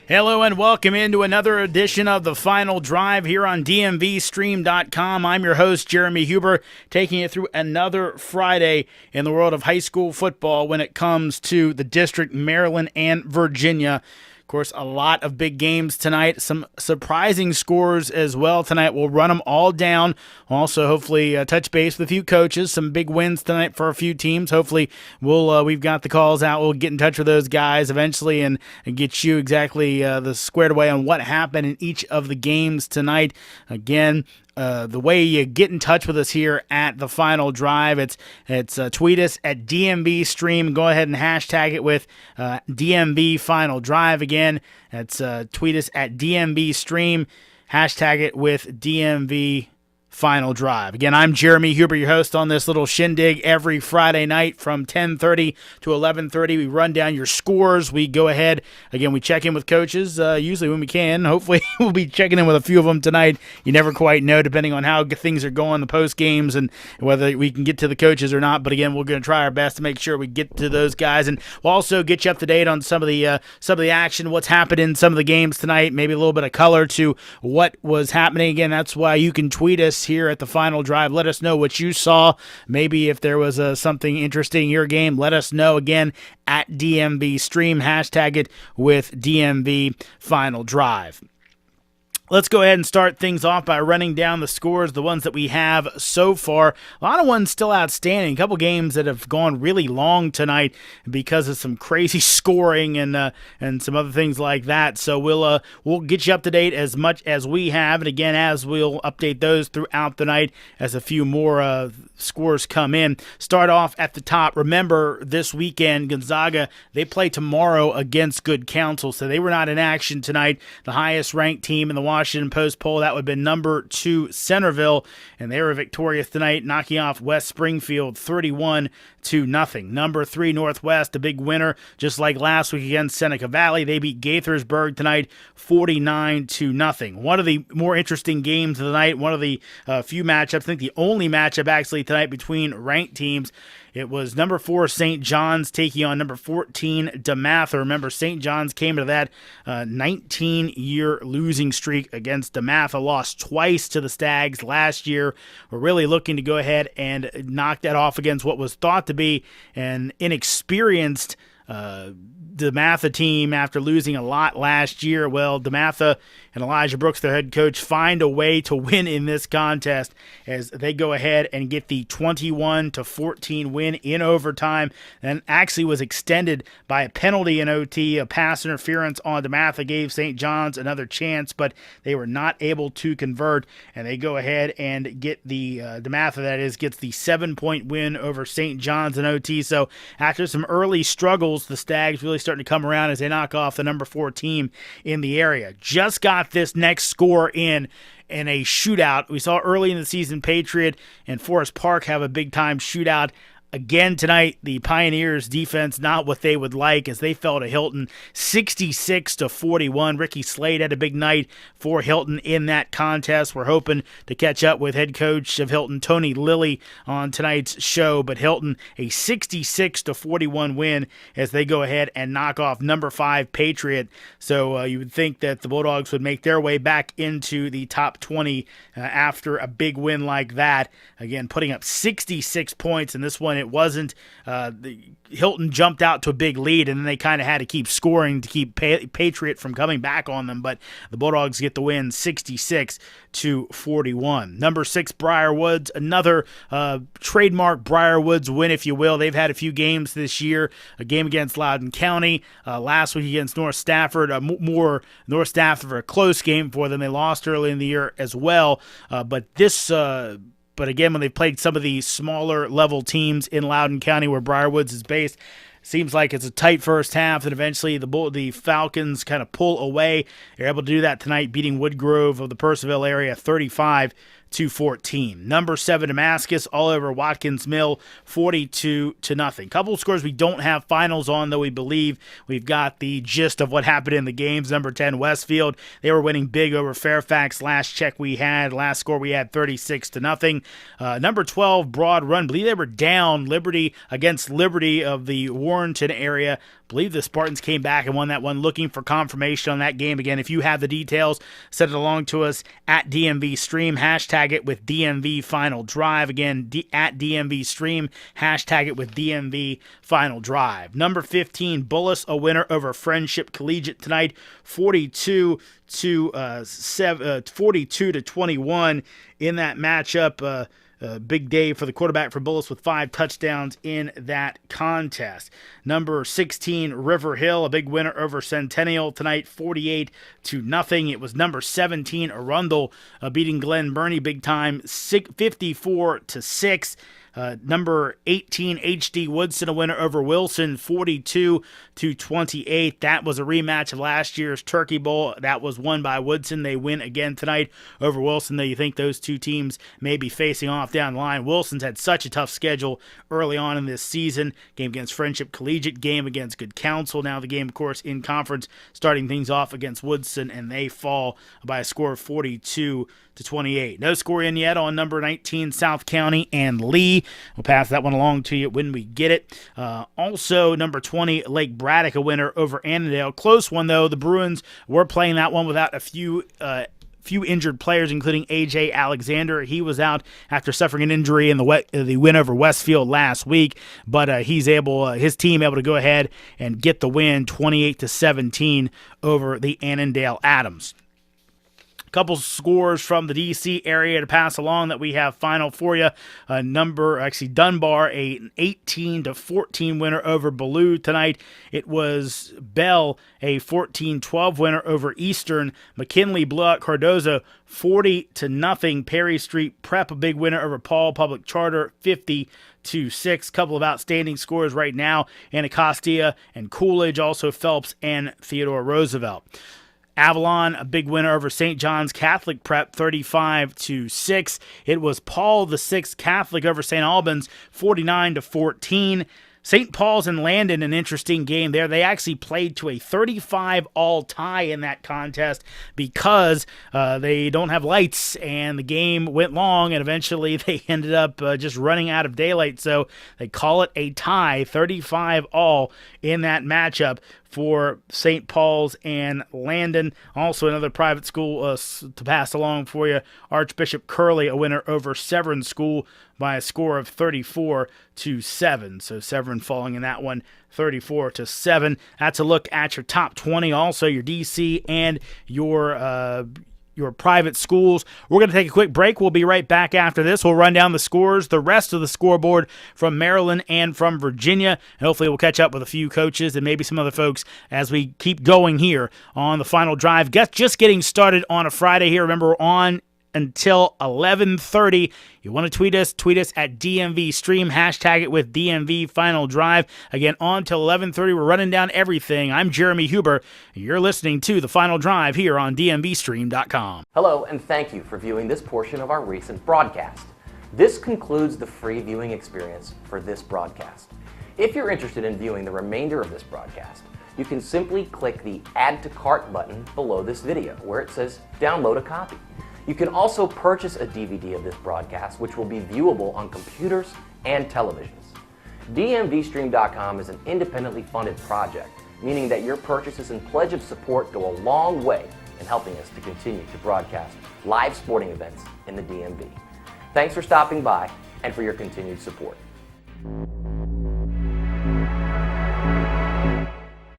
Hello and welcome into another edition of The Final Drive here on DMVSTREAM.COM. I'm your host, Jeremy Huber, taking you through another Friday in the world of high school football when it comes to the district, Maryland and Virginia. Of course, a lot of big games tonight, some surprising scores as well tonight. We'll run them all down. Also, hopefully, touch base with a few coaches, some big wins tonight for a few teams. Hopefully, we've got the calls out. We'll get in touch with those guys eventually and get you exactly the squared away on what happened in each of the games tonight. Again, the way you get in touch with us here at The Final Drive, it's tweet us at DMVStream. Go ahead and hashtag it with DMV Final Drive. Again, that's tweet us at DMVStream. Hashtag it with DMV Final Drive. Again, I'm Jeremy Huber, your host on this little shindig every Friday night from 10:30 to 11:30. We run down your scores. We go ahead. Again, we check in with coaches usually when we can. Hopefully, we'll be checking in with a few of them tonight. You never quite know, depending on how things are going, the post games, and whether we can get to the coaches or not. But again, we're going to try our best to make sure we get to those guys, and we'll also get you up to date on some of the action, what's happened in some of the games tonight. Maybe a little bit of color to what was happening. Again, that's why you can tweet us here at The Final Drive. Let us know what you saw. Maybe if there was something interesting in your game, let us know. Again, at DMV Stream, hashtag it with DMV Final Drive. Let's go ahead and start things off by running down the scores, the ones that we have so far. A lot of ones still outstanding. A couple games that have gone really long tonight because of some crazy scoring and some other things like that. So we'll get you up to date as much as we have, and again, as we'll update those throughout the night as a few more scores come in. Start off at the top. Remember, this weekend, Gonzaga, they play tomorrow against Good Counsel, so they were not in action tonight. The highest ranked team in the Washington Post poll, that would have been number 2 Centerville, and they were victorious tonight, knocking off West Springfield 31-0. Number 3 Northwest, a big winner, just like last week against Seneca Valley. They beat Gaithersburg tonight 49-0. One of the more interesting games of the night, one of the few matchups, I think the only matchup actually tonight between ranked teams. It was number 4 St. John's taking on number 14 DeMatha. Remember, St. John's came to that 19-year losing streak against DeMatha. Lost twice to the Stags last year. We're really looking to go ahead and knock that off against what was thought to be an inexperienced DeMatha team after losing a lot last year. Well, DeMatha and Elijah Brooks, their head coach, find a way to win in this contest as they go ahead and get the 21-14 win in overtime, and actually was extended by a penalty in OT. A pass interference on DeMatha gave St. John's another chance, but they were not able to convert, and they go ahead and get the DeMatha, that is, gets the 7-point win over St. John's in OT. So after some early struggles, the Stags really starting to come around as they knock off the number 4 team in the area. Just got this next score in a shootout. We saw early in the season Patriot and Forest Park have a big-time shootout. Again tonight, the Pioneers' defense not what they would like as they fell to Hilton 66-41. Ricky Slade had a big night for Hilton in that contest. We're hoping to catch up with head coach of Hilton, Tony Lilly, on tonight's show. But Hilton, a 66-41 win as they go ahead and knock off number 5 Patriot. So you would think that the Bulldogs would make their way back into the top 20 after a big win like that. Again, putting up 66 points in this one. It wasn't. Hilton jumped out to a big lead, and then they kind of had to keep scoring to keep Patriot from coming back on them. But the Bulldogs get the win 66-41. Number 6 Briarwoods, another trademark Briarwoods win, if you will. They've had a few games this year. A game against Loudoun County, last week against North Stafford. North Stafford, a close game for them. They lost early in the year as well. But again, when they played some of the smaller level teams in Loudoun County where Briarwoods is based, seems like it's a tight first half, and eventually the Falcons kind of pull away. They're able to do that tonight, beating Woodgrove of the Purcellville area 35 42-14. Number 7 Damascus all over Watkins Mill, 42-0. Couple of scores we don't have finals on, though we believe we've got the gist of what happened in the games. Number 10 Westfield, they were winning big over Fairfax. Last score we had 36-0. Number 12 Broad Run, believe they were down Liberty against Liberty of the Warrenton area. Believe the Spartans came back and won that one. Looking for confirmation on that game. Again, if you have the details, send it along to us at DMV Stream. Hashtag it with DMV Final Drive. Again, at DMV Stream. Hashtag it with DMV Final Drive. Number 15 Bullis, a winner over Friendship Collegiate tonight, 42-21 in that matchup. Big day for the quarterback for Bullis with 5 touchdowns in that contest. Number 16, River Hill, a big winner over Centennial tonight, 48-0. It was number 17, Arundel, beating Glen Burnie big time, 54-6. Number 18, HD Woodson, a winner over Wilson, 42-28. That was a rematch of last year's Turkey Bowl. That was won by Woodson. They win again tonight over Wilson, though you think those two teams may be facing off down the line. Wilson's had such a tough schedule early on in this season. Game against Friendship Collegiate, game against Good Counsel. Now the game, of course, in conference, starting things off against Woodson, and they fall by a score of 42-28. No score in yet on number 19, South County and Lee. We'll pass that one along to you when we get it. Also, number 20, Lake Braddock, a winner over Annandale. Close one, though. The Bruins were playing that one without a few injured players, including A.J. Alexander. He was out after suffering an injury in the win over Westfield last week, but his team able to go ahead and get the win, 28-17 over the Annandale Adams. Couple scores from the D.C. area to pass along that we have final for you. Dunbar, an 18-14 winner over Ballou tonight. It was Bell, a 14-12 winner over Eastern. McKinley blew out Cardozo 40-0. Perry Street Prep, a big winner over Paul Public Charter, 50-6. Couple of outstanding scores right now. Anacostia and Coolidge, also Phelps and Theodore Roosevelt. Avalon, a big winner over St. John's Catholic Prep, 35-6. It was Paul VI Catholic over St. Albans, 49-14. St. Paul's and Landon, an interesting game there. They actually played to a 35-all tie in that contest because they don't have lights, and the game went long, and eventually they ended up just running out of daylight. So they call it a tie, 35-all in that matchup for St. Paul's and Landon. Also another private school to pass along for you, Archbishop Curley, a winner over Severn School by a score of 34-7. So Severn falling in that one, 34-7. That's a look at your top 20, also your DC and your private schools. We're going to take a quick break. We'll be right back after this. We'll run down the scores, the rest of the scoreboard from Maryland and from Virginia, and hopefully we'll catch up with a few coaches and maybe some other folks as we keep going here on the final drive. Just getting started on a Friday here. Remember, we're on until 11:30. You want to tweet us at DMV Stream, hashtag it with DMV Final Drive. Again, on till 11:30. We're running down everything. I'm Jeremy Huber. You're listening to The Final Drive here on DMVSTREAM.COM. Hello, and thank you for viewing this portion of our recent broadcast. This concludes the free viewing experience for this broadcast. If you're interested in viewing the remainder of this broadcast, you can simply click the Add to Cart button below this video where it says Download a Copy. You can also purchase a DVD of this broadcast, which will be viewable on computers and televisions. DMVStream.com is an independently funded project, meaning that your purchases and pledge of support go a long way in helping us to continue to broadcast live sporting events in the DMV. Thanks for stopping by and for your continued support.